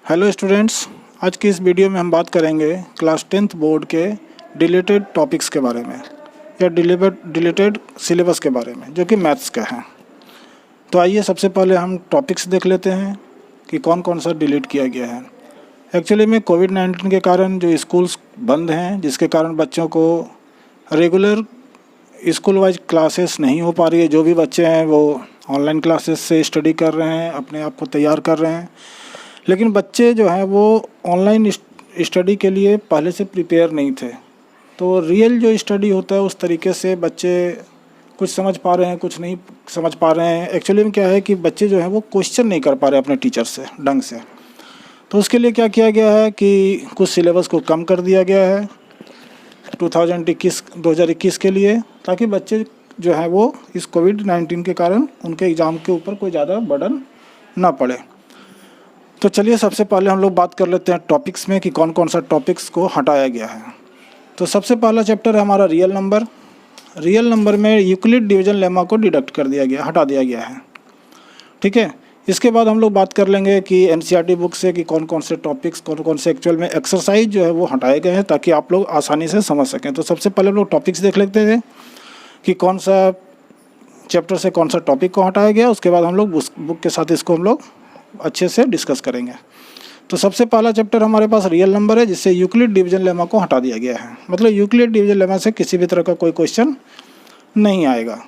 Hello students, आज की इस वीडियो में हम बात करेंगे क्लास 10th बोर्ड के डिलीटेड टॉपिक्स के बारे में या डिलीटेड सिलेबस के बारे में जो कि मैथ्स का है। तो आइए सबसे पहले हम टॉपिक्स देख लेते हैं कि कौन कौन सा डिलीट किया गया है। एक्चुअली में कोविड-19 के कारण जो स्कूल्स बंद हैं, जिसके कारण बच्चों को रेगुलर स्कूल वाइज क्लासेस नहीं हो पा रही है। जो भी बच्चे हैं वो ऑनलाइन क्लासेस से स्टडी कर रहे हैं, अपने आप को तैयार कर रहे हैं, लेकिन बच्चे जो हैं वो ऑनलाइन स्टडी के लिए पहले से प्रिपेयर नहीं थे। तो रियल जो स्टडी होता है उस तरीके से बच्चे कुछ समझ पा रहे हैं, कुछ नहीं समझ पा रहे हैं। एक्चुअली में क्या है कि बच्चे जो हैं वो क्वेश्चन नहीं कर पा रहे अपने टीचर से ढंग से। तो उसके लिए क्या किया गया है कि कुछ सिलेबस को कम कर दिया गया है 2021 के लिए, ताकि बच्चे जो हैं वो इस कोविड-19 के कारण उनके एग्ज़ाम के ऊपर कोई ज़्यादा बर्डन ना पड़े। तो चलिए सबसे पहले हम लोग बात कर लेते हैं टॉपिक्स में कि कौन कौन सा टॉपिक्स को हटाया गया है। तो सबसे पहला चैप्टर है हमारा रियल नंबर। रियल नंबर में यूक्लिड डिवीजन लेमा को डिडक्ट कर दिया गया, हटा दिया गया है। ठीक है, इसके बाद हम लोग बात कर लेंगे कि एनसीईआरटी बुक से कि कौन कौन से टॉपिक्स, कौन कौन से एक्चुअल में एक्सरसाइज जो है वो हटाए गए हैं ताकि आप लोग आसानी से समझ सकें। तो सबसे पहले हम लोग टॉपिक्स देख लेते हैं कि कौन सा चैप्टर से कौन सा टॉपिक को हटाया गया। उसके बाद हम लोग बुक के साथ इसको हम लोग अच्छे से डिस्कस करेंगे। तो सबसे पहला चैप्टर हमारे पास रियल नंबर है, जिससे यूक्लिड डिवीजन लेमा को हटा दिया गया है। मतलब यूक्लिड डिवीजन लेमा से किसी भी तरह का कोई क्वेश्चन नहीं आएगा।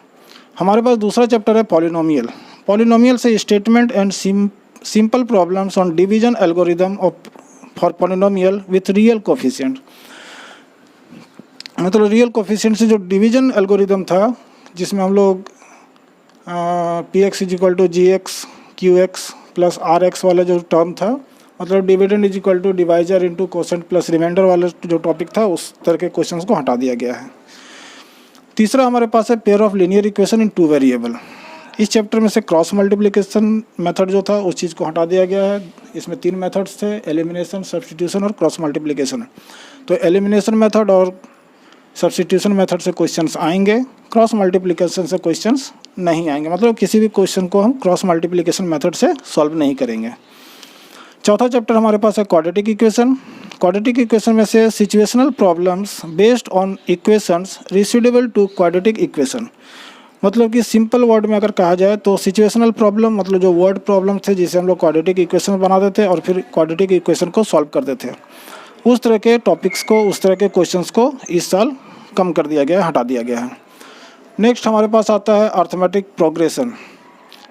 हमारे पास दूसरा चैप्टर है पॉलिनोमियल। पॉलिनोमियल से statement and simple problems on division algorithm of for polynomial with real coefficient. मतलब रियल कोफिशिएंट से जो डिवीजन एल्गोरिदम था, जिसमें हम लोग px = gx qx plus RX वाला जो टर्म था, मतलब dividend = divisor into quotient plus remainder वाला जो टॉपिक था, उस तरह के क्वेश्चंस को हटा दिया गया है। तीसरा हमारे पास है pair of linear equation in 2 variable. इस चैप्टर में से क्रॉस मल्टीप्लिकेशन मेथड जो था उस चीज़ को हटा दिया गया है। इसमें 3 मेथड्स थे, एलिमिनेशन, सब्स्टिट्यूशन और क्रॉस मल्टीप्लिकेशन। तो एलिमिनेशन मेथड और सब्स्टिट्यूशन मेथड से क्वेश्चंस आएंगे, क्रॉस मल्टीप्लिकेशन से क्वेश्चंस नहीं आएंगे। मतलब किसी भी क्वेश्चन को हम क्रॉस मल्टीप्लिकेशन मेथड से सॉल्व नहीं करेंगे। चौथा चैप्टर हमारे पास है क्वाड्रेटिक इक्वेशन। क्वाड्रेटिक इक्वेशन में से situational problems based on equations reducible to quadratic equation. मतलब कि सिंपल वर्ड में अगर कहा जाए तो सिचुएशनल प्रॉब्लम मतलब जो वर्ड प्रॉब्लम थे जिसे हम लोग क्वाड्रेटिक इक्वेशन बना देते और फिर क्वाड्रेटिक इक्वेशन को सॉल्व करते थे, उस तरह के टॉपिक्स को, उस तरह के क्वेश्चंस को इस साल कम कर दिया गया है, हटा दिया गया है। नेक्स्ट हमारे पास आता है अर्थमेटिक प्रोग्रेशन,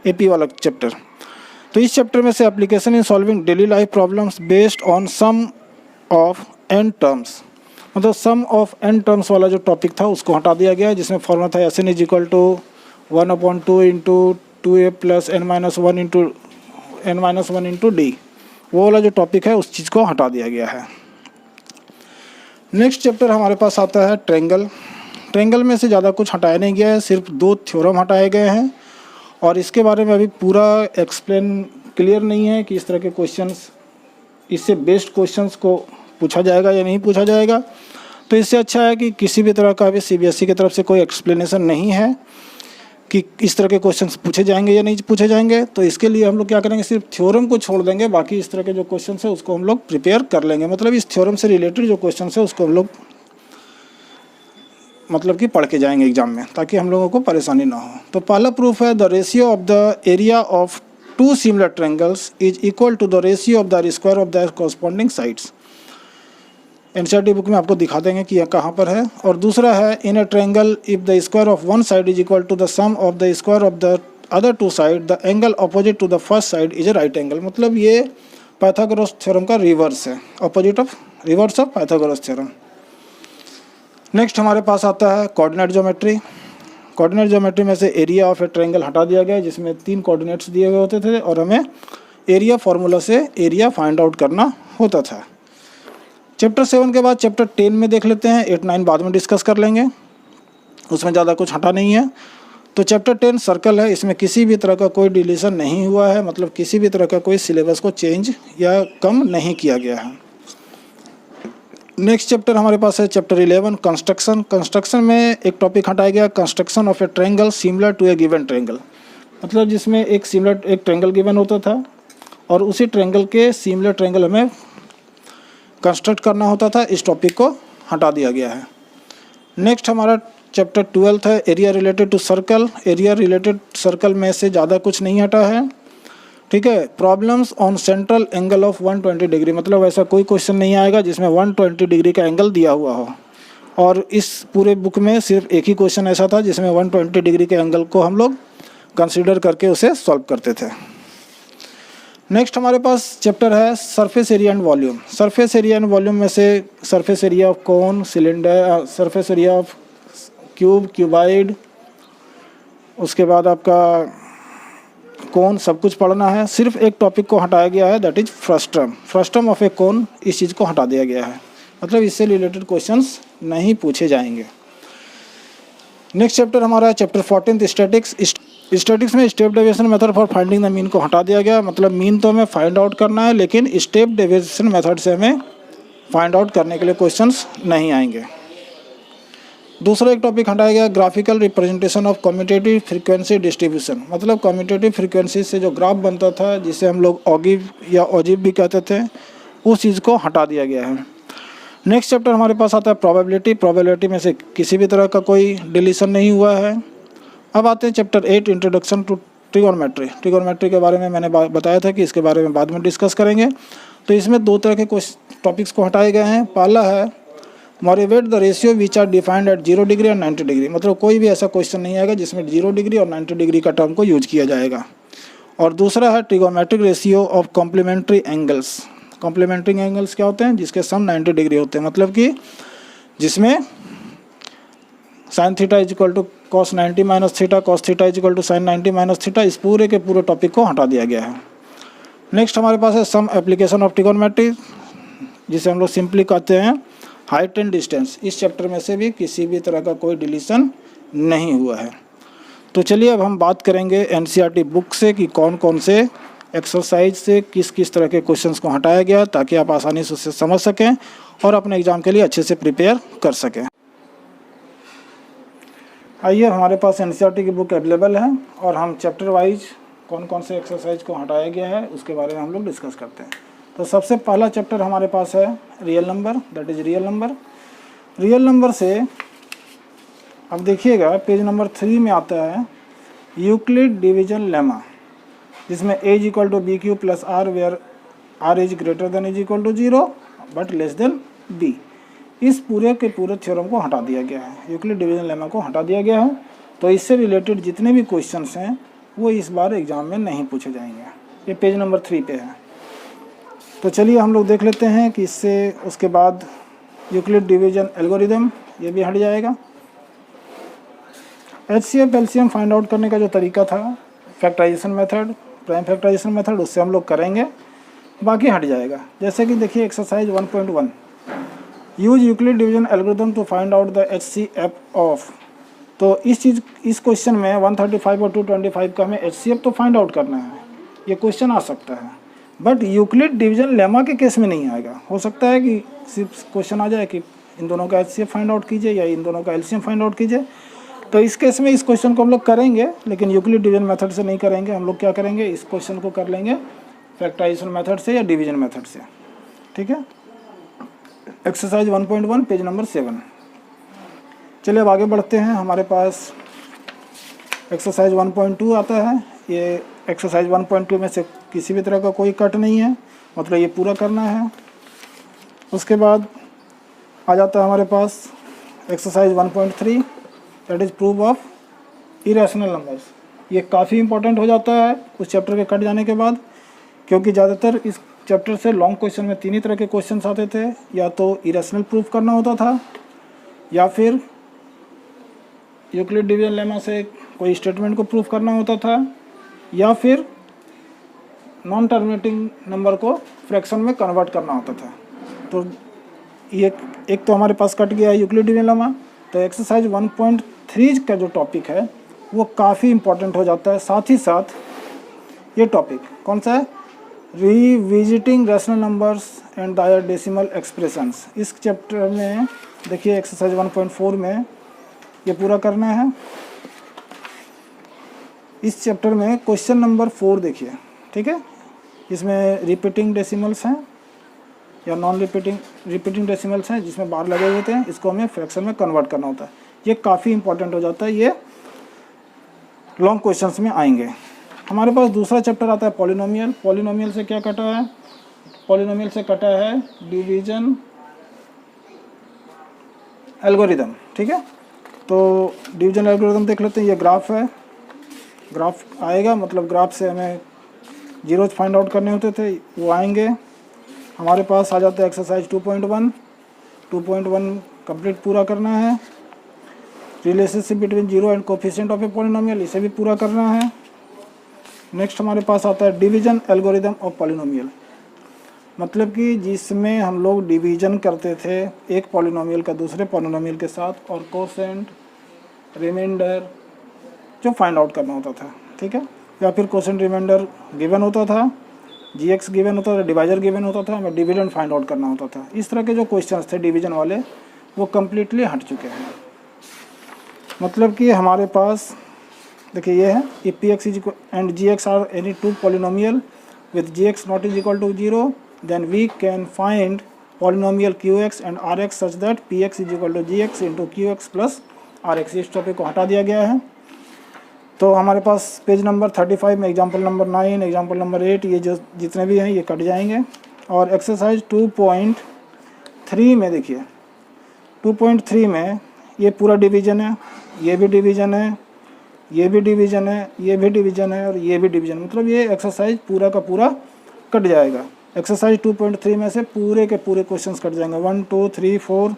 AP वाला चैप्टर। तो इस चैप्टर में से application in solving daily life problems based on sum of n terms, मतलब सम ऑफ n टर्म्स वाला जो टॉपिक था उसको हटा दिया गया है, जिसमें फॉर्मूला था Sn = 1/2 into 2a plus n-1 into d। वो वाला जो टॉपिक है उस चीज़ को हटा दिया गया है। नेक्स्ट चैप्टर हमारे पास आता है ट्रेंगल। ट्रेंगल में से ज़्यादा कुछ हटाया नहीं गया है, सिर्फ 2 थ्योरम हटाए गए हैं और इसके बारे में अभी पूरा एक्सप्लेन क्लियर नहीं है कि इस तरह के क्वेश्चंस, इससे बेस्ड क्वेश्चंस को पूछा जाएगा या नहीं पूछा जाएगा। तो इससे अच्छा है कि किसी भी तरह का अभी CBSE की तरफ से कोई एक्सप्लेनेशन नहीं है कि इस तरह के क्वेश्चंस पूछे जाएंगे या नहीं पूछे जाएंगे। तो इसके लिए हम लोग क्या करेंगे, सिर्फ थ्योरम को छोड़ देंगे, बाकी इस तरह के जो क्वेश्चंस है उसको हम लोग प्रिपेयर कर लेंगे। मतलब इस थ्योरम से रिलेटेड जो क्वेश्चंस है उसको हम लोग मतलब कि पढ़ के जाएंगे एग्जाम में, ताकि हम लोगों को परेशानी ना हो। तो पहला प्रूफ है the ratio of the area of 2 similar triangles is equal to the ratio of the square of the corresponding sides. NCERT book में आपको दिखा देंगे कि यह कहाँ पर है। और दूसरा है in a triangle if the square of one side is equal to the sum of the square of the other 2 side the angle opposite to the first side is a right angle. मतलब ये Pythagoras theorem का reverse है, reverse of Pythagoras theorem. Next हमारे पास आता है coordinate geometry. Coordinate geometry में से एरिया ऑफ ए ट्रायंगल हटा दिया गया, जिसमें 3 कोऑर्डिनेट्स दिए हुए होते थे और हमें एरिया फार्मूला से एरिया फाइंड आउट करना होता था। चैप्टर 7 के बाद चैप्टर 10 में देख लेते हैं, 8, 9 बाद में डिस्कस कर लेंगे, उसमें ज़्यादा कुछ हटा नहीं है। तो चैप्टर 10 सर्कल है, इसमें किसी भी तरह का कोई डिलीशन नहीं हुआ है, मतलब किसी भी तरह का कोई सिलेबस को चेंज या कम नहीं किया गया है। नेक्स्ट चैप्टर हमारे पास है चैप्टर 11 कंस्ट्रक्शन। कंस्ट्रक्शन में एक टॉपिक हटाया गया, construction of a triangle similar to a given triangle. मतलब जिसमें एक ट्रायंगल गिवन होता था और उसी ट्रायंगल के सिमिलर ट्रायंगल हमें कंस्ट्रक्ट करना होता था। इस टॉपिक को हटा दिया गया है। नेक्स्ट हमारा चैप्टर 12 है area related to circle. Area related circle में से ज़्यादा कुछ नहीं हटा है, ठीक है। Problems on central angle of 120 degree, मतलब ऐसा कोई क्वेश्चन नहीं आएगा जिसमें 120 डिग्री का एंगल दिया हुआ हो। और इस पूरे बुक में सिर्फ एक ही क्वेश्चन ऐसा था जिसमें 120 डिग्री के एंगल को हम लोग कंसीडर करके उसे सॉल्व करते थे। नेक्स्ट हमारे पास चैप्टर है surface area and volume. Surface area and volume में से surface area of cone, cylinder, surface area of cube, cuboid, उसके बाद आपका कोन, सब कुछ पढ़ना है। सिर्फ एक टॉपिक को हटाया गया है, that is frustum. Frustum of a cone, इस चीज़ को हटा दिया गया है, मतलब इससे रिलेटेड क्वेश्चंस नहीं पूछे जाएंगे। नेक्स्ट चैप्टर हमारा है चैप्टर 14 स्टैटिक्स। स्टैटिक्स में step deviation method for finding the mean को हटा दिया गया, मतलब मीन तो हमें फाइंड आउट करना है लेकिन स्टेप डेविएशन मेथड से हमें फाइंड आउट करने के लिए क्वेश्चंस नहीं आएंगे। दूसरा एक टॉपिक हटाया गया graphical representation of commutative frequency distribution, मतलब कम्यूटेटिव फ्रीक्वेंसी से जो ग्राफ बनता था जिसे हम लोग ऑगिव या ऑजिव भी कहते थे, उस चीज़ को हटा दिया गया है। नेक्स्ट चैप्टर हमारे पास आता है प्रोबेबिलिटी। प्रोबेबिलिटी में से किसी भी तरह का कोई डिलीशन नहीं हुआ है। अब आते हैं chapter 8 introduction to trigonometry. Trigonometry के बारे में मैंने बताया था कि इसके बारे में बाद में डिस्कस करेंगे। तो इसमें दो तरह के टॉपिक्स को हटाए गए हैं। पहला है motivate the ratio which are defined at 0 degree और 90 डिग्री, मतलब कोई भी ऐसा क्वेश्चन नहीं आएगा जिसमें 0 डिग्री और 90 डिग्री का टर्म को यूज किया जाएगा। और दूसरा है trigonometric ratio of complementary angles. Complementary angles क्या होते हैं? जिसके सम 90 डिग्री होते हैं, मतलब कि जिसमें sine theta is equal to cos 90 minus theta, cos theta is equal to sine 90 minus theta. इस पूरे के पूरे टॉपिक को हटा दिया गया है। नेक्स्ट हमारे पास है सम एप्लीकेशन ऑफ ट्रिगोनोमेट्री, जिसे हम लोग सिंपली कहते हैं हाइट एंड डिस्टेंस। इस चैप्टर में से भी किसी भी तरह का कोई डिलीशन नहीं हुआ है। तो चलिए अब हम बात करेंगे एनसीईआरटी बुक से कि कौन कौन से एक्सरसाइज से किस किस तरह के क्वेश्चंस को हटाया गया, ताकि आप आसानी से उसे समझ सकें और अपने एग्ज़ाम के लिए अच्छे से प्रिपेयर कर सकें। आइए, हमारे पास एनसीईआरटी की बुक अवेलेबल है और हम चैप्टर वाइज कौन कौन से एक्सरसाइज को हटाया गया है उसके बारे में हम लोग डिस्कस करते हैं। तो सबसे पहला चैप्टर हमारे पास है real number, that is real number. Real number से अब देखिएगा पेज नंबर 3 में आता है यूक्लिड डिवीजन लेमा, जिसमें a is equal to B Q plus R, where R is greater than is equal to 0 but less than b। इस पूरे के पूरे थ्योरम को हटा दिया गया है, यूक्लिड डिवीजन लेमा को हटा दिया गया है। तो इससे रिलेटेड जितने भी क्वेश्चंस हैं वो इस बार एग्जाम में नहीं पूछे जाएंगे। ये पेज नंबर 3 पे है। तो चलिए हम लोग देख लेते हैं कि इससे उसके बाद यूक्लिड डिवीजन एल्गोरिदम, ये भी हट जाएगा। HCF एलसीएम फाइंड आउट करने का जो तरीका था, factorization method, prime factorization method, उससे हम लोग करेंगे, बाकी हट जाएगा। जैसे कि देखिए exercise 1.1 use Euclid division algorithm to find out the HCF of. तो इस क्वेश्चन में 135 और 225 का हमें HCF तो फाइंड आउट करना है, ये क्वेश्चन आ सकता है, बट यूक्लिड डिवीजन लेमा के केस में नहीं आएगा। हो सकता है कि सिर्फ क्वेश्चन आ जाए कि इन दोनों का HCF फाइंड आउट कीजिए या इन दोनों का LCM फाइंड आउट कीजिए। तो इस केस में इस क्वेश्चन को हम लोग करेंगे, लेकिन यूक्लिड डिवीजन मेथड से नहीं करेंगे। हम लोग क्या करेंगे, इस क्वेश्चन को कर लेंगे फैक्टराइजेशन मेथड से या डिवीजन मेथड से, ठीक है। Exercise 1.1 page number 7। चलिए अब आगे बढ़ते हैं। हमारे पास एक्सरसाइज 1.2 आता है। ये एक्सरसाइज 1.2 में से किसी भी तरह का कोई कट नहीं है, मतलब ये पूरा करना है। उसके बाद आ जाता है हमारे पास exercise 1.3 that is proof of irrational numbers. ये काफ़ी इंपॉर्टेंट हो जाता है उस चैप्टर के कट जाने के बाद, क्योंकि ज़्यादातर इस चैप्टर से लॉन्ग क्वेश्चन में 3 ही तरह के क्वेश्चंस आते थे। या तो इरेशनल प्रूफ करना होता था, या फिर यूक्लिड डिवीजन लेमा से कोई स्टेटमेंट को प्रूफ करना होता था, या फिर नॉन टर्मिनेटिंग नंबर को फ्रैक्शन में कन्वर्ट करना होता था। तो ये एक तो हमारे पास कट गया है यूक्लिड डिवीजन लेमा। तो एक्सरसाइज 1.3 का जो टॉपिक है वो काफ़ी इंपॉर्टेंट हो जाता है। साथ ही साथ ये टॉपिक कौन सा है, रिविजिटिंग रैशनल नंबर्स एंड दायर डेसिमल एक्सप्रेशंस। इस चैप्टर में देखिए एक्सरसाइज 1.4 में ये पूरा करना है। इस चैप्टर में क्वेश्चन नंबर 4 देखिए, ठीक है। इसमें रिपीटिंग डेसिमल्स हैं या नॉन रिपीटिंग डेसिमल्स हैं जिसमें बार लगे हुए थे, इसको हमें फ्रैक्शन में कन्वर्ट करना होता है। ये काफ़ी इंपॉर्टेंट हो जाता है, ये लॉन्ग क्वेश्चंस में आएंगे। हमारे पास दूसरा चैप्टर आता है पॉलिनोमियल। पॉलिनोमियल से क्या कटा है? पॉलिनोमियल से कटा है डिवीजन एल्गोरिदम। ठीक है, तो डिवीजन एल्गोरिदम देख लेते हैं। ये ग्राफ है, ग्राफ आएगा, मतलब ग्राफ से हमें जीरोज फाइंड आउट करने होते थे, वो आएंगे। हमारे पास आ जाता है एक्सरसाइज 2.1 कंप्लीट पूरा करना है। Relationship between zero and coefficient of a polynomial, इसे भी पूरा करना है। नेक्स्ट हमारे पास आता है डिवीजन एल्गोरिदम ऑफ पॉलिनोमियल, मतलब कि जिसमें हम लोग डिवीजन करते थे एक पॉलिनोमियल का दूसरे पॉलिनोमियल के साथ, और कोसेंट रिमाइंडर जो फाइंड आउट करना होता था। ठीक है, या फिर कोसेंट रिमाइंडर गिवन होता था, जीएक्स गिवन होता था, डिवाइजर गिवन होता था, हमें डिविडेंड फाइंड आउट करना होता था। इस तरह के जो क्वेश्चंस थे डिवीजन वाले वो कम्प्लीटली हट चुके हैं। मतलब कि हमारे पास देखिए ये है, if P X and G X are any two polynomial with G X not is equal to 0, then we can find polynomial qx and rx such that px is equal to gx into qx plus rx। इस topic को हटा दिया गया है। तो हमारे पास page number 35 में example number 9, example number 8, ये जो जितने भी हैं ये कट जाएंगे। और एक्सरसाइज 2.3 में देखिए, 2.3 में ये पूरा डिवीजन है, ये भी डिवीजन है, ये भी डिवीजन है, ये भी डिवीजन है और ये भी डिवीजन, मतलब ये एक्सरसाइज पूरा का पूरा कट जाएगा। एक्सरसाइज 2.3 में से पूरे के पूरे क्वेश्चंस कट जाएंगे, 1 2 3 4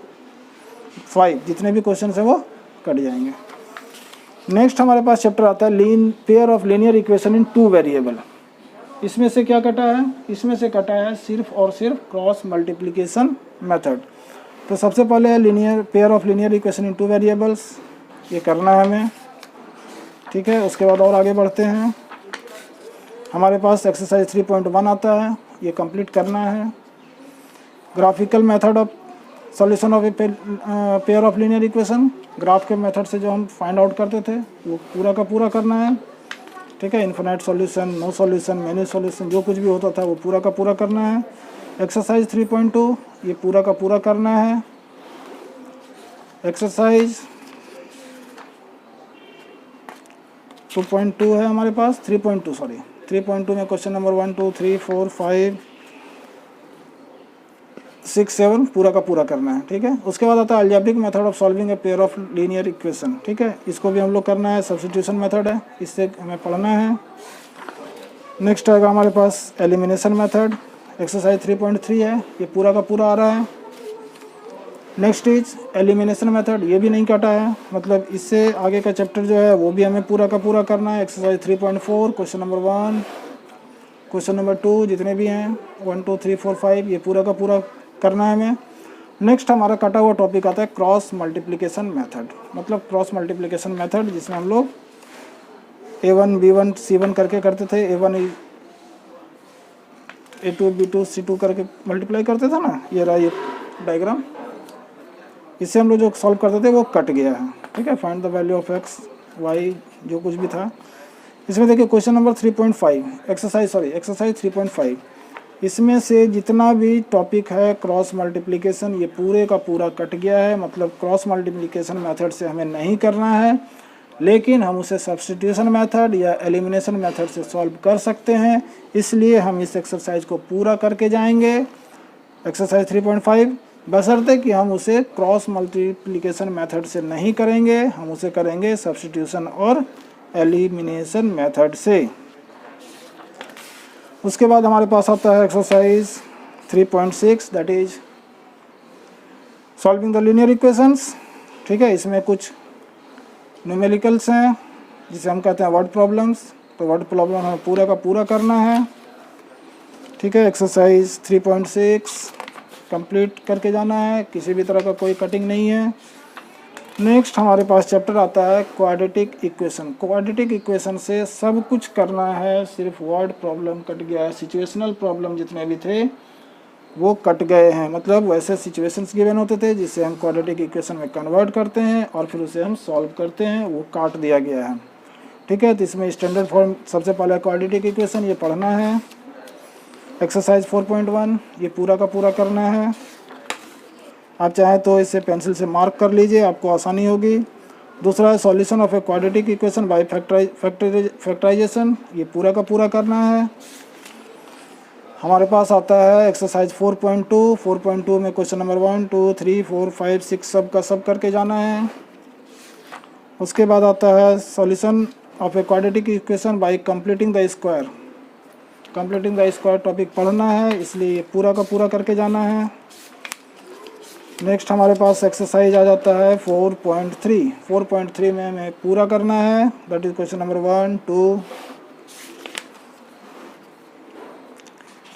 5 जितने भी क्वेश्चंस हैं वो कट जाएंगे। नेक्स्ट हमारे पास चैप्टर आता है pair of linear equation in 2 variable. इसमें से क्या कटा है? इसमें से कटा है सिर्फ और सिर्फ क्रॉस मल्टीप्लिकेशन मेथड। तो सबसे पहले है pair of linear equation in 2 variables, ये करना है हमें। ठीक है, उसके बाद और आगे बढ़ते हैं। हमारे पास एक्सरसाइज 3.1 आता है, ये कंप्लीट करना है। Graphical method of solution of a pair of linear equation, graph के मेथड से जो हम फाइंड आउट करते थे वो पूरा का पूरा करना है। ठीक है, infinite solution, no solution, many solution, जो कुछ भी होता था वो पूरा का पूरा करना है। एक्सरसाइज 3.2 ये पूरा का पूरा करना है। एक्सरसाइज 2.2 है हमारे पास, 3.2 में क्वेश्चन नंबर 1 2 3 4 5 6 7 पूरा का पूरा करना है। ठीक है, उसके बाद आता है algebraic method of solving a pair of linear equation. ठीक है, इसको भी हम लोग करना है, सब्स्टिट्यूशन मेथड है, इससे हमें पढ़ना है। नेक्स्ट आएगा हमारे पास एलिमिनेशन मेथड, एक्सरसाइज 3.3 है, ये पूरा का पूरा आ रहा है। नेक्स्ट इज एलिमिनेशन मेथड, ये भी नहीं कटा है, मतलब इससे आगे का चैप्टर जो है वो भी हमें पूरा का पूरा करना है। Exercise 3.4 question number 1, question number 2 जितने भी हैं 1 2 3 4 5 ये पूरा का पूरा करना है हमें। नेक्स्ट हमारा कटा हुआ टॉपिक आता है क्रॉस मल्टीप्लिकेशन मेथड, मतलब क्रॉस मल्टीप्लिकेशन मेथड जिसमें हम लोग A1 B1 C1 करके करते थे, A1 A2 B2 C2 करके मल्टीप्लाई करते थे ना, ये रहा ये डायग्राम। इससे हम लोग जो सॉल्व करते थे वो कट गया है। ठीक है, find the value of X Y जो कुछ भी था। इसमें देखिए क्वेश्चन नंबर 3.5 एक्सरसाइज 3.5, इसमें से जितना भी टॉपिक है क्रॉस मल्टीप्लिकेशन ये पूरे का पूरा कट गया है, मतलब क्रॉस मल्टीप्लिकेशन मेथड से हमें नहीं करना है, लेकिन हम उसे सब्स्टिट्यूशन मेथड या एलिमिनेशन मेथड से सॉल्व कर सकते हैं। इसलिए हम इस एक्सरसाइज को पूरा करके जाएंगे, एक्सरसाइज 3.5, बशर्ते कि हम उसे क्रॉस मल्टीप्लिकेशन मेथड से नहीं करेंगे, हम उसे करेंगे सब्स्टिट्यूशन और एलिमिनेशन मेथड से। उसके बाद हमारे पास आता है exercise 3.6 that is solving the linear equations. ठीक है, इसमें कुछ न्यूमेरिकल्स हैं जिसे हम कहते हैं वर्ड प्रॉब्लम्स, तो वर्ड प्रॉब्लम हमें पूरा का पूरा करना है। ठीक है, एक्सरसाइज 3.6 कंप्लीट करके जाना है, किसी भी तरह का कोई कटिंग नहीं है। नेक्स्ट हमारे पास चैप्टर आता है क्वाड्रेटिक इक्वेशन। क्वाड्रेटिक इक्वेशन से सब कुछ करना है, सिर्फ वर्ड प्रॉब्लम कट गया है, सिचुएशनल प्रॉब्लम जितने भी थे वो कट गए हैं, मतलब वैसे सिचुएशंस गिवन होते थे जिससे हम क्वाड्रेटिक इक्वेशन में कन्वर्ट करते हैं और फिर उसे हम सॉल्व करते हैं, वो काट दिया गया है। ठीक है, तो इसमें स्टैंडर्ड फॉर्म सबसे पहले क्वाड्रेटिक इक्वेशन ये पढ़ना है। एक्सरसाइज 4.1 ये पूरा का पूरा करना है। आप चाहें तो इसे पेंसिल से मार्क कर लीजिए, आपको आसानी होगी। दूसरा है solution of a quadratic equation by factorization, ये पूरा का पूरा करना है। हमारे पास आता है एक्सरसाइज 4.2। 4.2 में क्वेश्चन नंबर 1 2 3 4 5 6 सब का सब करके जाना है। उसके बाद आता है solution of a quadratic equation bye completing the square. Completing the square topic पढ़ना है, इसलिए ये पूरा का पूरा करके जाना है। नेक्स्ट हमारे पास एक्सरसाइज आ जाता है 4.3। 4.3 में हमें पूरा करना है, that is question number 1 2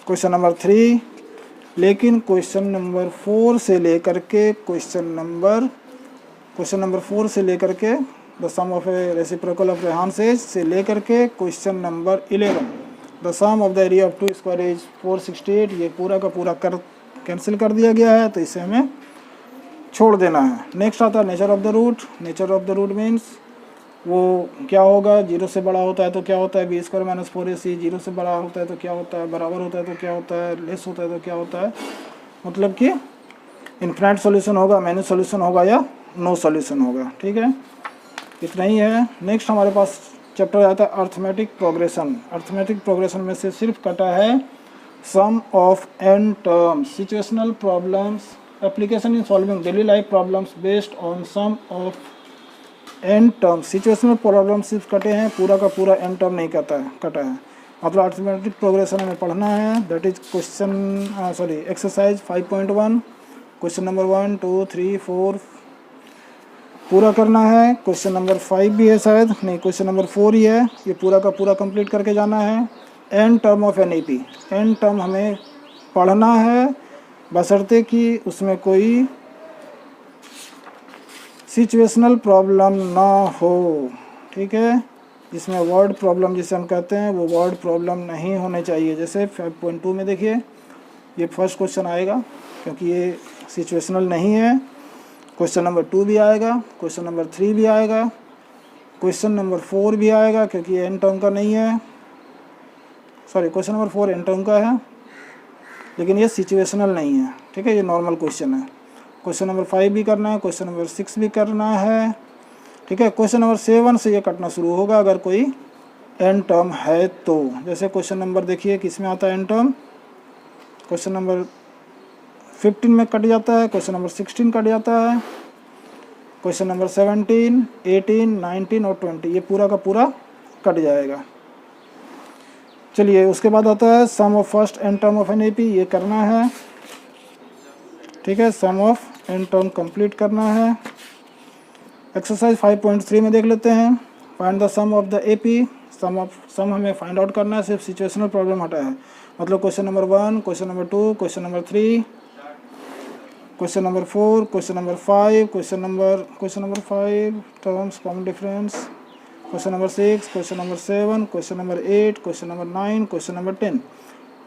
question number 3। लेकिन क्वेश्चन नंबर 4 से लेकर के क्वेश्चन नंबर 4 से लेकर के the sum of a reciprocal of रेहानसेज से लेकर के question number 11 the sum of the area of 2 square is 468, ये पूरा का पूरा कैंसिल कर दिया गया है, तो इसे हमें छोड़ देना है। नेक्स्ट आता है nature of the root. Nature of the root means वो क्या होगा, 0 से बड़ा होता है तो क्या होता है, बी स्क्वायर माइनस 4ac। 0 से बड़ा होता है तो क्या होता है, बराबर होता है तो क्या होता है, लेस होता है तो क्या होता है, मतलब कि इन्फिनाइट सॉल्यूशन होगा, मैन्यू सॉल्यूशन होगा या नो सॉल्यूशन होगा। ठीक है, इतना ही है। नेक्स्ट हमारे पास चैप्टर आता है अर्थमेटिक प्रोग्रेशन। अर्थमेटिक प्रोग्रेशन में से सिर्फ कटा है sum of n terms, situational problems, application in solving daily life problems based on sum of n terms. Situational problem सिर्फ कटे हैं, पूरा का पूरा n टर्म नहीं कटा है। मतलब अर्थमेटिक प्रोग्रेशन हमें पढ़ना है, that is exercise 5.1 question number 1 2 3 4 पूरा करना है। क्वेश्चन नंबर 5 भी है शायद, नहीं क्वेश्चन नंबर 4 ही है, ये पूरा का पूरा कंप्लीट करके जाना है। n term of NEP, n term हमें पढ़ना है, बशर्ते कि उसमें कोई सिचुएशनल प्रॉब्लम ना हो। ठीक है, जिसमें वर्ड प्रॉब्लम जिसे हम कहते हैं वो वर्ड प्रॉब्लम नहीं होने चाहिए। जैसे 5.2 में देखिए ये फर्स्ट क्वेश्चन आएगा, क्योंकि ये सिचुएशनल नहीं है। क्वेश्चन नंबर 2 भी आएगा, क्वेश्चन नंबर 3 भी आएगा, क्वेश्चन नंबर 4 भी आएगा, क्योंकि ये n टर्म का नहीं है। Sorry, question number 4 n term का है, लेकिन ये सिचुएशनल नहीं है। ठीक है, ये नॉर्मल क्वेश्चन है। क्वेश्चन नंबर 5 भी करना है, क्वेश्चन नंबर 6 भी करना है। ठीक है, क्वेश्चन नंबर 7 से ये कटना शुरू होगा अगर कोई n टर्म है तो। जैसे क्वेश्चन नंबर देखिए किस में आता है n टर्म, क्वेश्चन नंबर 15 में कट जाता है, क्वेश्चन नंबर 16 कट जाता है, क्वेश्चन नंबर 17 18 19 और 20 ये पूरा का पूरा कट जाएगा। चलिए, उसके बाद आता है sum of first n term of NEP, ये करना है। ठीक है, sum of n term complete करना है। एक्सरसाइज 5.3 में देख लेते हैं, find the sum of the AP। Sum हमें फाइंड आउट करना है, सिर्फ सिचुएशनल प्रॉब्लम हटा है। मतलब question number 1, question number 2, question number 3, question number 4, question number 5, question number 5 terms common difference, question number 6, question number 7, question number 8, question number 9, question number 10,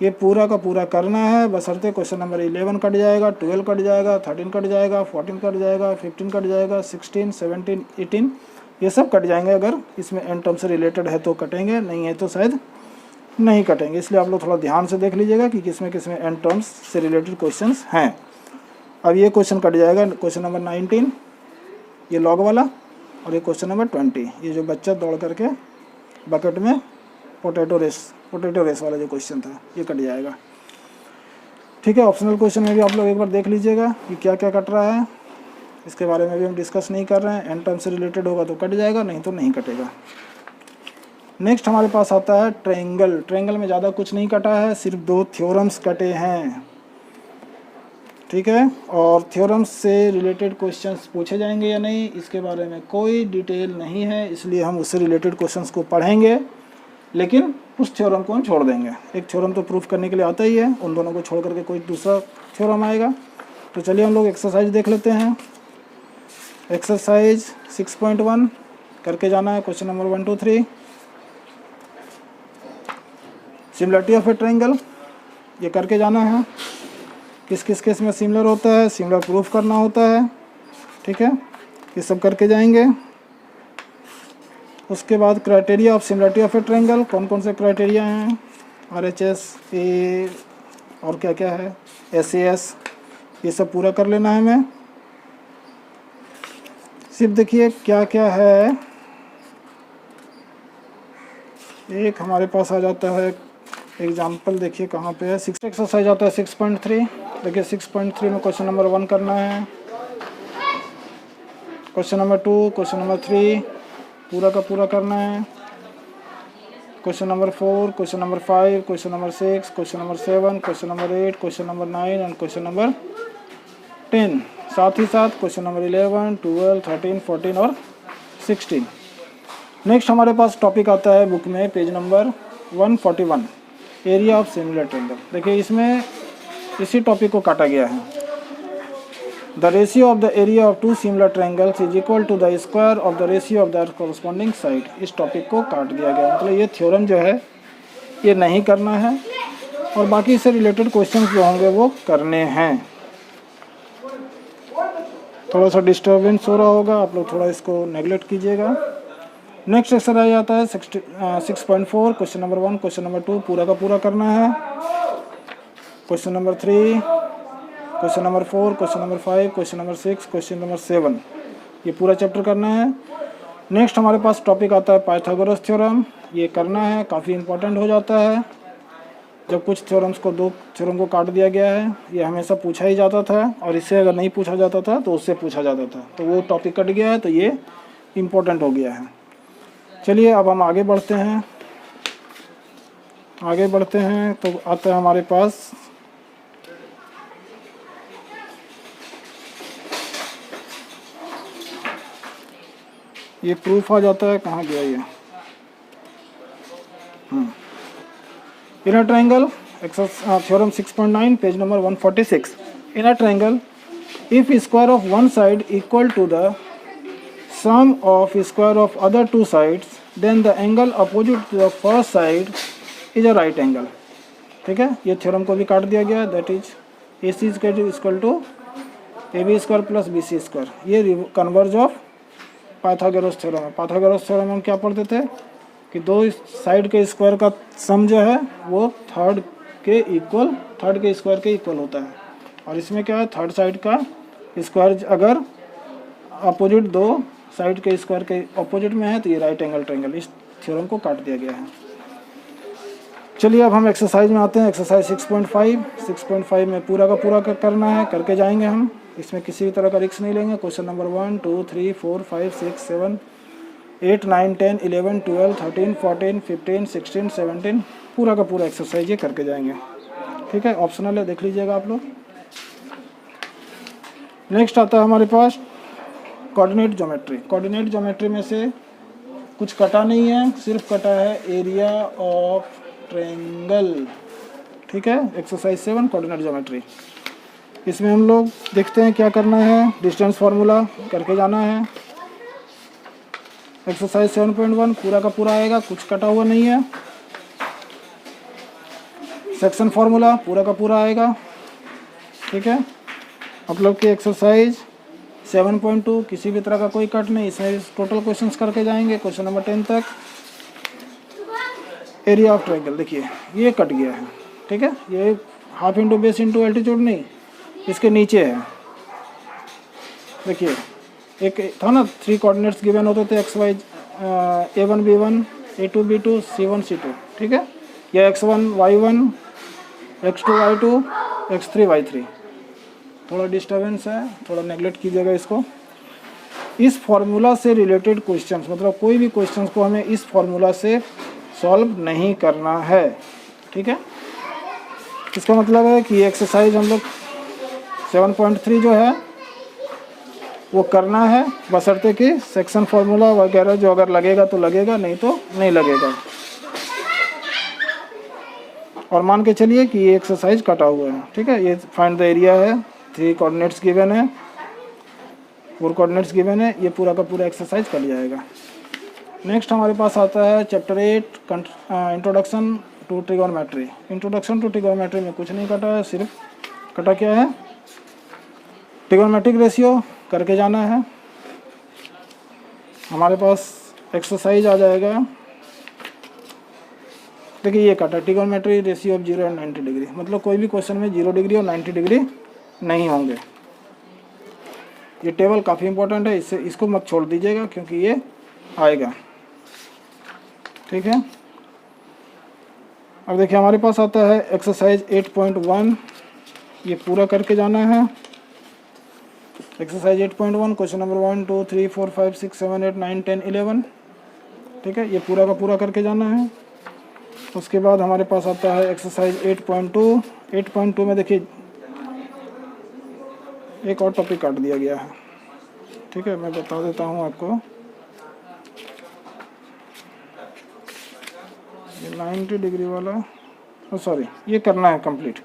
ये पूरा का पूरा करना है। बशर्ते क्वेश्चन नंबर 11 कट जाएगा, 12 कट जाएगा, 13 कट जाएगा, 14 कट जाएगा, 15 कट जाएगा, 16 17 18 ये सब कट जाएंगे। अगर इसमें n टर्म से रिलेटेड है तो कटेंगे, नहीं है तो शायद नहीं कटेंगे। इसलिए आप लोग थोड़ा ध्यान से देख लीजिएगा कि किसमें किसमें n टर्म्स से रिलेटेड क्वेश्चंस हैं। अब ये क्वेश्चन कट जाएगा, क्वेश्चन नंबर 19 ये लॉग वाला, और ये क्वेश्चन नंबर 20 ये जो बच्चा दौड़ करके बकेट में पोटैटो रेस वाला जो क्वेश्चन था, ये कट जाएगा। ठीक है, ऑप्शनल क्वेश्चन में भी आप लोग एक बार देख लीजिएगा कि क्या क्या कट रहा है। इसके बारे में भी हम डिस्कस नहीं कर रहे हैं। n टर्म से रिलेटेड होगा तो कट जाएगा, नहीं तो नहीं कटेगा। नेक्स्ट हमारे पास आता है ट्रायंगल। ट्रायंगल में ज़्यादा कुछ नहीं कटा है, सिर्फ 2 थ्योरम्स कटे हैं। ठीक है, और थ्योरम्स से रिलेटेड क्वेश्चंस पूछे जाएंगे या नहीं, इसके बारे में कोई डिटेल नहीं है, इसलिए हम उससे रिलेटेड क्वेश्चंस को पढ़ेंगे, लेकिन उस थ्योरम को हम छोड़ देंगे। एक थ्योरम तो प्रूफ करने के लिए आता ही है, उन दोनों को छोड़ करके कोई दूसरा थ्योरम आएगा। तो चलिए हम लोग एक्सरसाइज देख लेते हैं। एक्सरसाइज 6.1 करके जाना है, question number 1 2 3 similarity of a triangle, ये करके जाना है। किस किस केस में सिमिलर होता है, सिमिलर प्रूफ करना होता है। ठीक है, ये सब करके जाएंगे। उसके बाद criteria of similarity of a triangle, कौन कौन से क्राइटेरिया हैं, RHS, और क्या क्या है, SAS, ये सब पूरा कर लेना है हमें। सिर्फ देखिए क्या क्या है, एक हमारे पास आ जाता है एग्जाम्पल, देखिए कहाँ पे है, 6 एक्सरसाइज आता है 6.3। देखिए 6.3 में क्वेश्चन नंबर 1 करना है, क्वेश्चन नंबर 2, क्वेश्चन नंबर 3 पूरा का पूरा करना है, question number 4, question number 5, question number 6, question number 7, question number 8, question number 9 and question number 10। साथ ही साथ क्वेश्चन नंबर 11, 12, 13, 14 और 16। नेक्स्ट हमारे पास टॉपिक आता है बुक में page number 141, area of similar triangle. देखिए इसमें इसी टॉपिक को काटा गया है। The ratio of the area of two similar triangles is equal to the square of the ratio of the corresponding side. इस टॉपिक को काट दिया गया, मतलब ये थ्योरम जो है ये नहीं करना है और बाकी इससे रिलेटेड क्वेश्चंस जो होंगे वो करने हैं। थोड़ा सा डिस्टर्बेंस हो रहा होगा, आप लोग थोड़ा इसको नेगलेक्ट कीजिएगा। नेक्स्ट एक्सरसाइज आता है 6.4, क्वेश्चन नंबर 1, क्वेश्चन नंबर 2 पूरा का पूरा करना है, question number 3, question number 4, question number 5, question number 6, question number 7, ये पूरा चैप्टर करना है। नेक्स्ट हमारे पास टॉपिक आता है पाइथागोरस थ्योरम। ये करना है, काफ़ी इंपॉर्टेंट हो जाता है जब कुछ थ्योरम्स को, दो थ्योरम को काट दिया गया है। ये हमेशा पूछा ही जाता था और इससे अगर नहीं पूछा जाता था तो उससे पूछा जाता था, तो वो टॉपिक कट गया है तो ये इम्पोर्टेंट हो गया है। चलिए अब हम आगे बढ़ते हैं, तो आता है हमारे पास ये प्रूफ आ जाता है, कहाँ गया ये, inner triangle theorem 6.9 page number 146। Inner triangle, if square of one side equal to the sum of square of other two sides, then the angle opposite to the first side is a right angle। ठीक है, ये theorem को भी काट दिया गया, that is AC equal to AB square plus BC square. ये converse of Pythagoras theorem है। पाइथागोरस थ्योरम हम क्या पढ़ते थे कि दो साइड के स्क्वायर का सम जो है वो थर्ड के स्क्वायर के इक्वल होता है, और इसमें क्या है, थर्ड साइड का स्क्वायर अगर अपोजिट दो साइड के स्क्वायर के अपोजिट में है तो ये राइट एंगल ट्रायंगल। इस थ्योरम को काट दिया गया है। चलिए अब हम एक्सरसाइज में आते हैं। एक्सरसाइज 6.5 में पूरा का पूरा करना है, करके जाएंगे हम, इसमें किसी भी तरह का रिस्क नहीं लेंगे। क्वेश्चन नंबर 1, 2, 3, 4, 5, 6, 7, 8, 9, 10, 11, 12, 13, 14, 15, 16, 17 पूरा का पूरा एक्सरसाइज ये करके जाएंगे। ठीक है, ऑप्शनल है, देख लीजिएगा आप लोग। नेक्स्ट आता है हमारे पास कोऑर्डिनेट ज्योमेट्री। कोऑर्डिनेट ज्योमेट्री में से कुछ कटा नहीं है, सिर्फ कटा है एरिया ऑफ ट्रायंगल। ठीक है, एक्सरसाइज 7 कोऑर्डिनेट ज्योमेट्री। इसमें हम लोग देखते हैं क्या करना है, डिस्टेंस फार्मूला करके जाना है। एक्सरसाइज 7.1 पूरा का पूरा आएगा, कुछ कटा हुआ नहीं है। सेक्शन फार्मूला पूरा का पूरा आएगा। ठीक है, आप लोग की एक्सरसाइज 7.2 किसी भी तरह का कोई कट नहीं, इसमें टोटल क्वेश्चंस करके जाएंगे क्वेश्चन नंबर 10 तक। एरिया ऑफ ट्रायंगल देखिए ये कट गया है। ठीक है, ये half into base into altitude नहीं, इसके नीचे है। देखिए एक था ना 3 कोऑर्डिनेट्स गिवन होते थे XY, A1 B1, A2 B2, C1 C2। ठीक है, या X1 Y1, X2 Y2, X3 Y3। थोड़ा डिस्टर्बेंस है, थोड़ा नेगलेक्ट कीजिएगा इसको। इस फॉर्मूला से रिलेटेड क्वेश्चंस, मतलब कोई भी क्वेश्चंस को हमें इस फॉर्मूला से सॉल्व नहीं करना है। ठीक है, इसका मतलब है कि ये एक्सरसाइज हम लोग 7.3 जो है वो करना है, बशर्ते कि सेक्शन फार्मूला वगैरह जो अगर लगेगा तो लगेगा, नहीं तो नहीं लगेगा। और मान के चलिए कि ये एक्सरसाइज कटा हुआ है। ठीक है, ये फाइंड द एरिया है, 3 कोऑर्डिनेट्स गिवन है, 4 कोऑर्डिनेट्स गिवन है, ये पूरा का पूरा एक्सरसाइज कर जाएगा। नेक्स्ट हमारे पास आता है chapter 8 introduction to trigonometry. Introduction to trigonometry में कुछ नहीं कटा है, सिर्फ कटा क्या है, ट्रिगोनोमेट्रिक रेशियो करके जाना है। हमारे पास एक्सरसाइज आ जाएगा, ठीक है, ये कटा trigonometry ratio of 0 and 90 degree, मतलब कोई भी क्वेश्चन में 0 डिग्री और 90 डिग्री नहीं होंगे। ये टेबल काफ़ी इंपॉर्टेंट है, इसको मत छोड़ दीजिएगा क्योंकि ये आएगा। ठीक है, अब देखिए हमारे पास आता है एक्सरसाइज 8.1, ये पूरा करके जाना है। Exercise 8.1 question number 1 2 3 4 5 6 7 8 9 10 11। ठीक है, ये पूरा का पूरा करके जाना है। उसके बाद हमारे पास आता है एक्सरसाइज 8.2। 8.2 में देखिए एक और टॉपिक काट दिया गया है। ठीक है, मैं बता देता हूँ आपको। ये 90 डिग्री वाला, सॉरी, ये करना है कंप्लीट।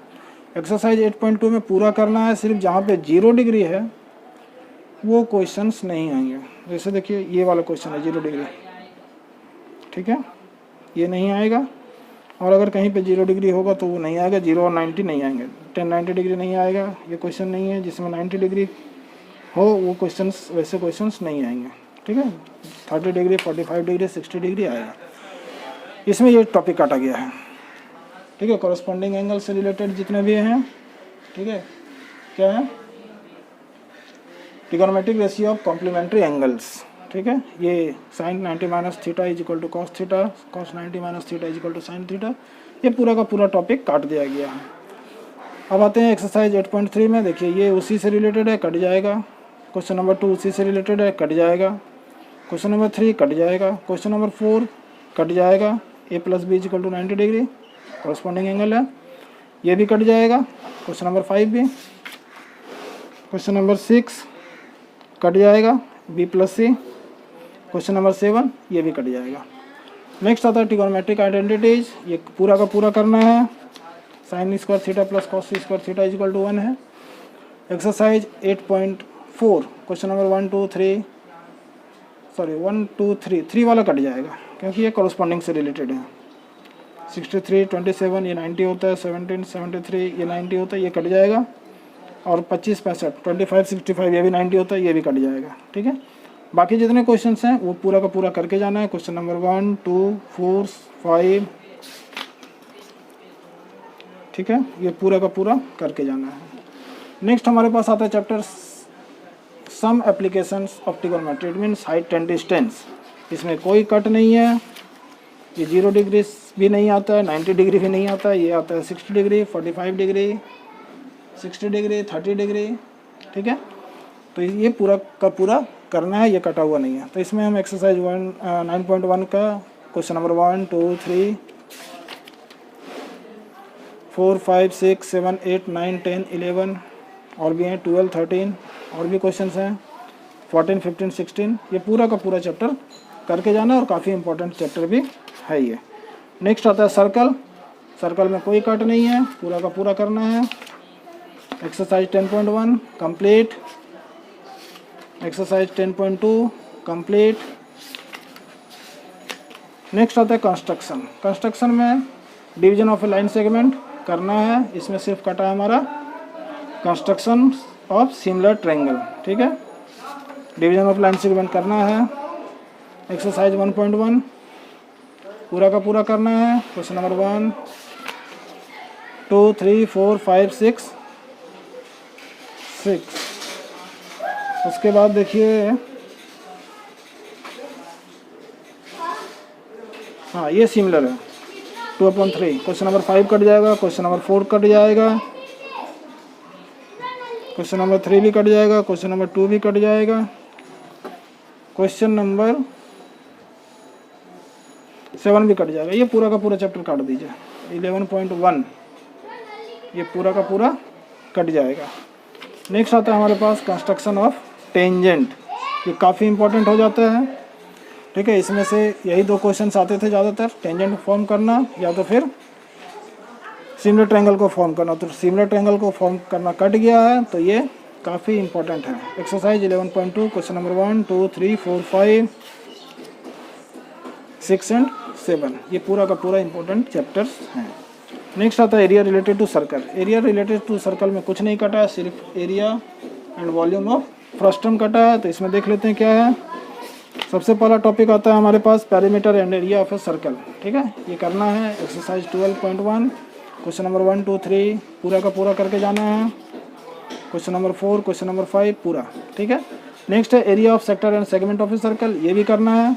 एक्सरसाइज 8.2 में पूरा करना है, सिर्फ जहाँ पे 0 डिग्री है वो क्वेश्चंस नहीं आएंगे। जैसे देखिए ये वाला क्वेश्चन है 0 डिग्री, ठीक है, ये नहीं आएगा। और अगर कहीं पे 0 डिग्री होगा तो वो नहीं आएगा, 0 और 90 नहीं आएंगे। 10 90 डिग्री नहीं आएगा, ये क्वेश्चन नहीं है। जिसमें 90 डिग्री हो वो क्वेश्चंस, वैसे क्वेश्चंस नहीं आएंगे। ठीक है, 30 डिग्री 45 डिग्री 60 डिग्री आएगा। इसमें ये टॉपिक काटा गया है। ठीक है, कॉरस्पॉन्डिंग एंगल से रिलेटेड जितने भी हैं, ठीक है, क्या है, trigonometric ratio of complementary angles. ठीक है, ये sine 90 minus theta is equal to cos theta, cos 90 minus theta is equal to sine theta, ये पूरा का पूरा टॉपिक काट दिया गया है। अब आते हैं एक्सरसाइज 8.3 में। देखिए ये उसी से रिलेटेड है, कट जाएगा। क्वेश्चन नंबर 2 उसी से रिलेटेड है, कट जाएगा। क्वेश्चन नंबर 3 कट जाएगा। क्वेश्चन नंबर 4 कट जाएगा। a plus B is equal to 90 degree corresponding angle है, ये भी कट जाएगा। क्वेश्चन नंबर 5 भी। क्वेश्चन नंबर 6 कट जाएगा, b plus C. Question number 7 ये भी कट जाएगा। नेक्स्ट आता है ट्रिगोनोमेट्रिक आइडेंटिटीज, ये पूरा का पूरा करना है। Sine square theta plus cos square theta is equal to 1 है। एक्सरसाइज 8.4 क्वेश्चन नंबर 1 2 3, सॉरी 1 2 3 वाला कट जाएगा क्योंकि ये कॉरस्पॉन्डिंग से रिलेटेड है। 63 27 ये 90 होता है, 17 73 ये 90 होता है, ये कट जाएगा। और 25 65 25 65 ये भी 90 होता है, ये भी कट जाएगा। ठीक है, बाकी जितने क्वेश्चंस हैं वो पूरा का पूरा करके जाना है। क्वेश्चन नंबर 1 2 4 5, ठीक है, ये पूरा का पूरा करके जाना है। नेक्स्ट हमारे पास आता है chapter some applications of trigonometry, it means height and distance. इसमें कोई कट नहीं है, ये 0 डिग्री भी नहीं आता है, 90 डिग्री भी नहीं आता है, ये आता है 60 डिग्री 45 डिग्री 60 डिग्री 30 डिग्री। ठीक है, तो ये पूरा का पूरा करना है, ये कटा हुआ नहीं है। तो इसमें हम एक्सरसाइज 9.1 का क्वेश्चन नंबर 1 2 3 4 5 6 7 8 9 10 11 और भी हैं, 12 13 और भी क्वेश्चंस हैं, 14 15 16, ये पूरा का पूरा चैप्टर करके जाना है और काफ़ी इंपॉर्टेंट चैप्टर भी है ये। नेक्स्ट आता है सर्कल। सर्कल में कोई कट नहीं है, पूरा का पूरा करना है। Exercise 10.1 complete. Exercise 10.2 complete. Next आता है कंस्ट्रक्शन। कंस्ट्रक्शन में division of A line segment करना है। इसमें सिर्फ कटा है हमारा कंस्ट्रक्शन ऑफ सिमिलर ट्रायंगल। ठीक है, डिवीजन ऑफ लाइन सेगमेंट करना है। एक्सरसाइज 1.1 पूरा का पूरा करना है। Question number 1 2 3 4 5 6 6। उसके बाद देखिए, हाँ ये सिमिलर है, 2/3। क्वेश्चन नंबर 5 कट जाएगा। क्वेश्चन नंबर 4 कट जाएगा। क्वेश्चन नंबर 3 भी कट जाएगा। क्वेश्चन नंबर 2 भी कट जाएगा। क्वेश्चन नंबर 7 भी कट जाएगा। ये पूरा का पूरा चैप्टर काट दीजिए। 11.1 ये पूरा का पूरा कट जाएगा। नेक्स्ट आता है हमारे पास कंस्ट्रक्शन ऑफ टेंजेंट। ये काफ़ी इंपॉर्टेंट हो जाता है। ठीक है, इसमें से यही 2 क्वेश्चंस आते थे ज़्यादातर, टेंजेंट फॉर्म करना या तो फिर सिमिलर ट्रायंगल को फॉर्म करना। तो सिमिलर ट्रायंगल को फॉर्म करना कट गया है, तो ये काफ़ी इंपॉर्टेंट है। एक्सरसाइज 11.2 क्वेश्चन नंबर 1 2 3 4 5 6 एंड 7, ये पूरा का पूरा इंपॉर्टेंट चैप्टर्स हैं। नेक्स्ट आता है area related to circle. Area related to circle में कुछ नहीं कटा है, सिर्फ area and volume of frustum कटा है। तो इसमें देख लेते हैं क्या है। सबसे पहला टॉपिक आता है हमारे पास perimeter and area of a circle. ठीक है, ये करना है एक्सरसाइज 12.1 क्वेश्चन नंबर 1, 2, 3 पूरा का पूरा करके जाना है। क्वेश्चन नंबर 4, क्वेश्चन नंबर 5 पूरा। ठीक है, नेक्स्ट है area of sector and segment of a circle, ये भी करना है।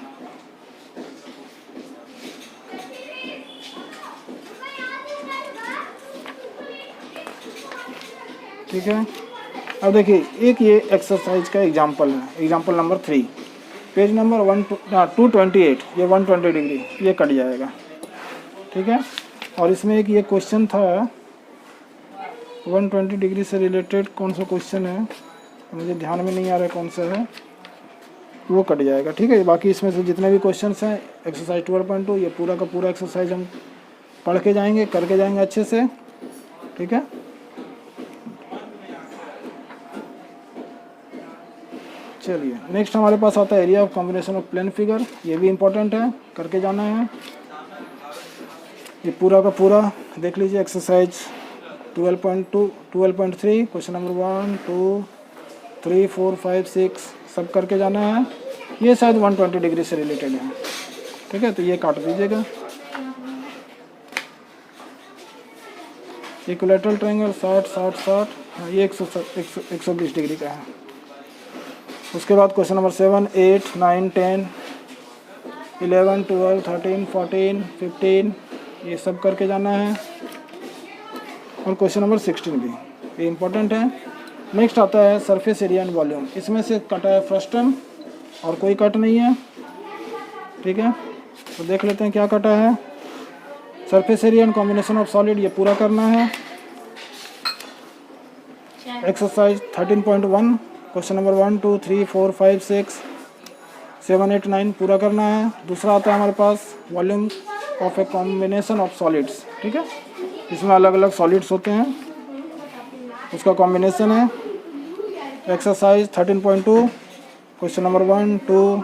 ठीक है, अब देखिए एक ये एक्सरसाइज का एग्जांपल है, एग्जांपल नंबर 3 पेज नंबर 228, ये 120 डिग्री ये कट जाएगा। ठीक है, और इसमें एक ये क्वेश्चन था 120 डिग्री से रिलेटेड, कौन सा क्वेश्चन है मुझे ध्यान में नहीं आ रहा है कौन सा है, वो कट जाएगा। ठीक है, बाकी इसमें से जितने भी क्वेश्चन हैं एक्सरसाइज 12.2 ये पूरा का पूरा एक्सरसाइज हम पढ़ के जाएंगे, करके जाएंगे अच्छे से। ठीक है, चलिए नेक्स्ट हमारे पास आता है area of combination of plane figure, ये भी इम्पोर्टेंट है, करके जाना है। ये पूरा का पूरा देख लीजिए एक्सरसाइज 12.3 क्वेश्चन नंबर 1, 2, 3, 4, 5, 6 सब करके जाना है। ये शायद 120 डिग्री से रिलेटेड है। ठीक है, तो ये काट दीजिएगा। इक्विलैटरल ट्रायंगल 60, 60, 60, हाँ ये 120 डिग्री का है। उसके बाद क्वेश्चन नंबर 7, 8, 9, 10, 11, 12, 13, 14, 15 ये सब करके जाना है। और क्वेश्चन नंबर 16 भी ये इम्पोर्टेंट है। नेक्स्ट आता है सरफेस एरिया एंड वॉल्यूम, इसमें से कटा है फर्स्ट टर्म और कोई कट नहीं है। ठीक है, तो देख लेते हैं क्या कटा है। Surface area and combination of solid ये पूरा करना है। एक्सरसाइज 13.1 क्वेश्चन नंबर 1, 2, 3, 4, 5, 6, 7, 8, 9 पूरा करना है। दूसरा आता है हमारे पास volume of a combination of solids. ठीक है, इसमें अलग अलग सॉलिड्स होते हैं, उसका कॉम्बिनेशन है। एक्सरसाइज 13.2 क्वेश्चन नंबर 1, 2,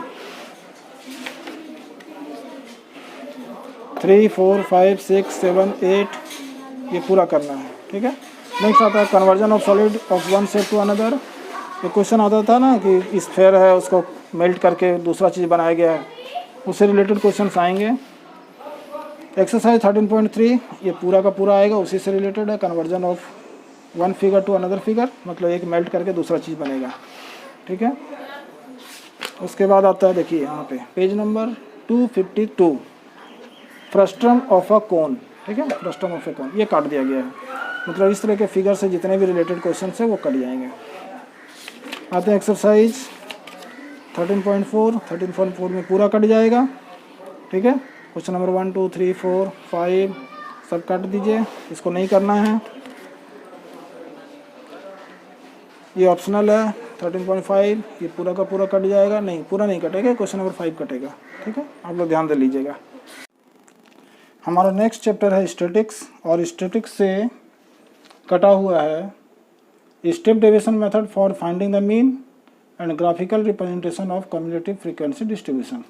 3, 4, 5, 6, 7, 8 ये पूरा करना है। ठीक है, नेक्स्ट आता है conversion of solid of one shape to another. ये क्वेश्चन आता था ना कि स्फेयर है उसको मेल्ट करके दूसरा चीज़ बनाया गया है, उससे रिलेटेड क्वेश्चंस आएंगे। एक्सरसाइज 13.3 ये पूरा का पूरा आएगा, उसी से रिलेटेड है। Conversion of one figure to another figure, मतलब एक मेल्ट करके दूसरा चीज़ बनेगा। ठीक है, उसके बाद आता है देखिए यहाँ पे page number 252 frustum of a cone. ठीक है, फ्रस्ट्रम ऑफ ए कोन ये काट दिया गया है, मतलब इस तरह के फिगर से जितने भी रिलेटेड क्वेश्चन है वो कट जाएंगे। आते हैं एक्सरसाइज 13.4 में पूरा कट जाएगा। ठीक है, क्वेश्चन नंबर 1, 2, 3, 4, 5 सब काट दीजिए, इसको नहीं करना है, ये ऑप्शनल है। 13.5 ये पूरा का पूरा कट जाएगा, नहीं पूरा नहीं कटेगा, क्वेश्चन नंबर 5 कटेगा। ठीक है, आप लोग ध्यान दे लीजिएगा। हमारा नेक्स्ट चैप्टर है स्टैटिक्स, और स्टैटिक्स से कटा हुआ है step deviation method for finding the mean and graphical representation of cumulative frequency distribution.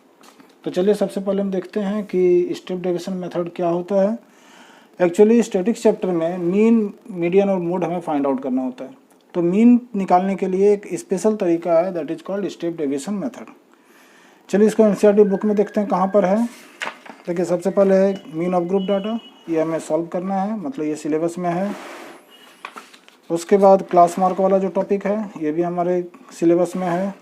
तो चलिए सबसे पहले हम देखते हैं कि स्टेप डेविएशन मेथड क्या होता है। एक्चुअली स्टैटिक्स चैप्टर में मीन, मीडियन और मोड हमें फाइंड आउट करना होता है। तो मीन निकालने के लिए एक स्पेशल तरीका है, that is called step deviation method. चलिए इसको एनसीईआरटी बुक में देखते हैं कहाँ पर है। देखिए सबसे पहले है मीन ऑफ ग्रुप डाटा, ये हमें सॉल्व करना है, मतलब ये सिलेबस में है। उसके बाद क्लास मार्क वाला जो टॉपिक है ये भी हमारे सिलेबस में है।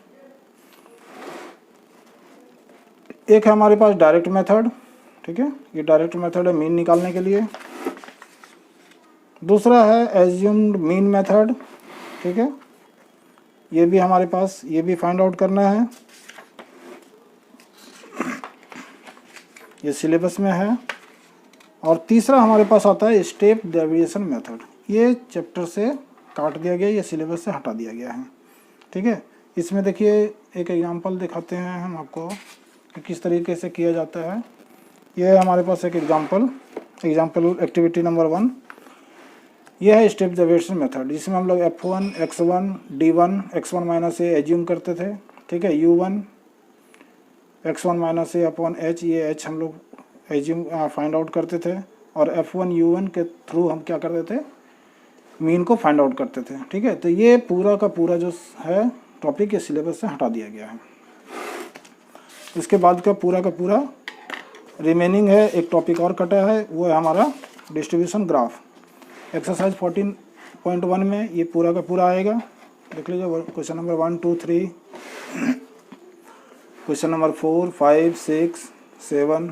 एक है हमारे पास डायरेक्ट मेथड। ठीक है, ये डायरेक्ट मेथड है मीन निकालने के लिए। दूसरा है एज्यूम्ड मीन मेथड। ठीक है, ये भी हमारे पास, ये भी फाइंड आउट करना है, ये सिलेबस में है। और तीसरा हमारे पास आता है स्टेप डेविएशन मेथड, ये चैप्टर से काट दिया गया, ये सिलेबस से हटा दिया गया है। ठीक है, इसमें देखिए एक एग्जांपल दिखाते हैं हम आपको कि किस तरीके से किया जाता है। ये हमारे पास एक एग्जांपल एक्टिविटी नंबर 1, यह है स्टेप डेविएशन मेथड, जिसमें हम लोग F1, X1, D1, X1 minus ए एज्यूम करते थे। ठीक है, U1 X1 माइनस ए अपॉन H, ये H हम लोग एज्यूम फाइंड आउट करते थे, और F1 U1 के थ्रू हम क्या करते थे, मीन को फाइंड आउट करते थे। ठीक है, तो ये पूरा का पूरा जो है टॉपिक, ये सिलेबस से हटा दिया गया है। इसके बाद का पूरा रिमेनिंग है, एक टॉपिक और कटा है, वो है हमारा डिस्ट्रीब्यूशन ग्राफ। एक्सरसाइज 14.1 में ये पूरा का पूरा आएगा, देख लीजिए। क्वेश्चन नंबर 1, 2, 3, क्वेश्चन नंबर 4, 5, 6, 7,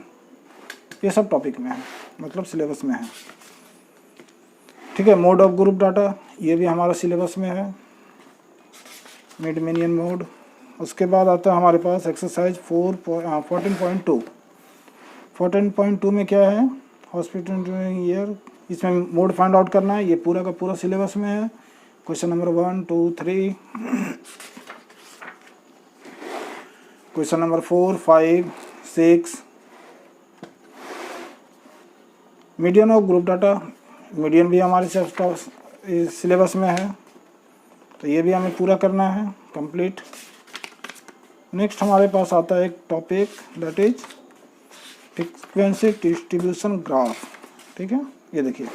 ये सब टॉपिक में है, मतलब सिलेबस में है। ठीक है। मोड ऑफ ग्रुप डाटा, ये भी हमारा सिलेबस में है, मिड मीडियन मोड। उसके बाद आता है हमारे पास एक्सरसाइज 14.2। 14.2 में क्या है, हॉस्पिटल ईयर, इसमें मोड फाइंड आउट करना है, ये पूरा का पूरा सिलेबस में है। Question number 1, 2, 3, question number 4, 5, 6, median of group data, median भी हमारे सिलेबस में है, तो ये भी हमें पूरा करना है कंप्लीट। नेक्स्ट हमारे पास आता है एक topic, that is frequency distribution graph. ठीक है, ये देखिए,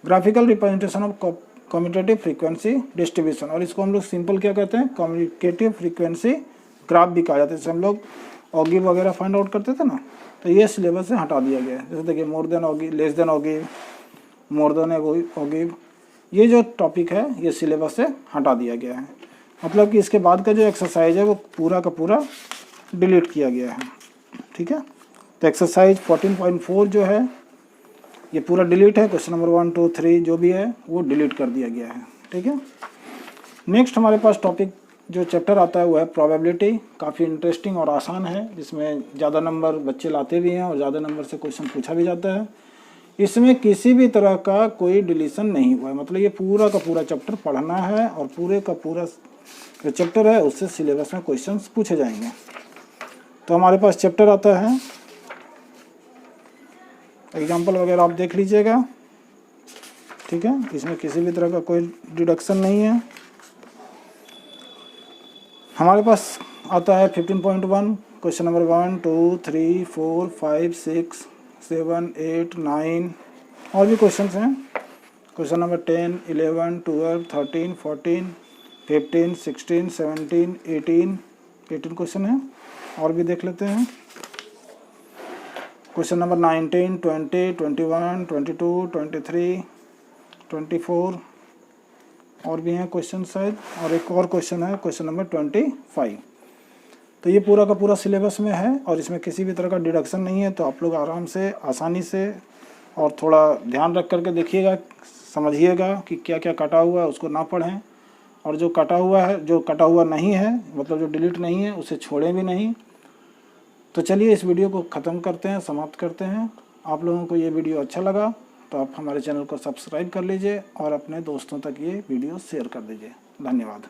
graphical representation of commutative frequency distribution, और इसको हम लोग सिंपल क्या कहते हैं, कम्यूटेटिव फ्रीक्वेंसी ग्राफ भी कहा जाता है। जैसे हम लोग ऑगिव वगैरह फाइंड आउट करते थे ना, तो ये सिलेबस से हटा दिया गया है। जैसे देखिए, more than ogive, less than ogive, more than ogive, ये जो टॉपिक है ये सिलेबस से हटा दिया गया है। मतलब कि इसके बाद का जो एक्सरसाइज है वो पूरा का पूरा डिलीट किया गया है। ठीक है, तो एक्सरसाइज 14.4 जो है ये पूरा डिलीट है। क्वेश्चन नंबर 1, 2, 3 जो भी है वो डिलीट कर दिया गया है। ठीक है। नेक्स्ट हमारे पास टॉपिक जो चैप्टर आता है वो है प्रोबेबिलिटी। काफ़ी इंटरेस्टिंग और आसान है, जिसमें ज़्यादा नंबर बच्चे लाते भी हैं और ज़्यादा नंबर से क्वेश्चन पूछा भी जाता है। इसमें किसी भी तरह का कोई डिलीशन नहीं हुआ है, मतलब ये पूरा का पूरा चैप्टर पढ़ना है और पूरे का पूरा जो चैप्टर है उससे सिलेबस में क्वेश्चंस पूछे जाएंगे। तो हमारे पास चैप्टर आता है, एग्जाम्पल वगैरह आप देख लीजिएगा। ठीक है, इसमें किसी भी तरह का कोई डिडक्शन नहीं है। हमारे पास आता है 15.1, क्वेश्चन नंबर 1, 2, 3, 4, 5, 6, 7, 8, 9 और भी क्वेश्चंस हैं। क्वेश्चन नंबर 10, 11, 12, 13, 14, 15, 16, 17, 18 क्वेश्चन हैं, और भी देख लेते हैं। क्वेश्चन नंबर 19, 20, 21, 22, 23, 24 और भी हैं क्वेश्चन शायद, और एक और क्वेश्चन है क्वेश्चन नंबर 25। तो ये पूरा का पूरा सिलेबस में है और इसमें किसी भी तरह का डिडक्शन नहीं है। तो आप लोग आराम से, आसानी से और थोड़ा ध्यान रख करके देखिएगा, समझिएगा कि क्या क्या कटा हुआ है उसको ना पढ़ें, और जो कटा हुआ है, जो कटा हुआ नहीं है, मतलब जो डिलीट नहीं है, उसे छोड़ें भी नहीं। तो चलिए इस वीडियो को ख़त्म करते हैं, समाप्त करते हैं। आप लोगों को ये वीडियो अच्छा लगा तो आप हमारे चैनल को सब्सक्राइब कर लीजिए और अपने दोस्तों तक ये वीडियो शेयर कर दीजिए। धन्यवाद।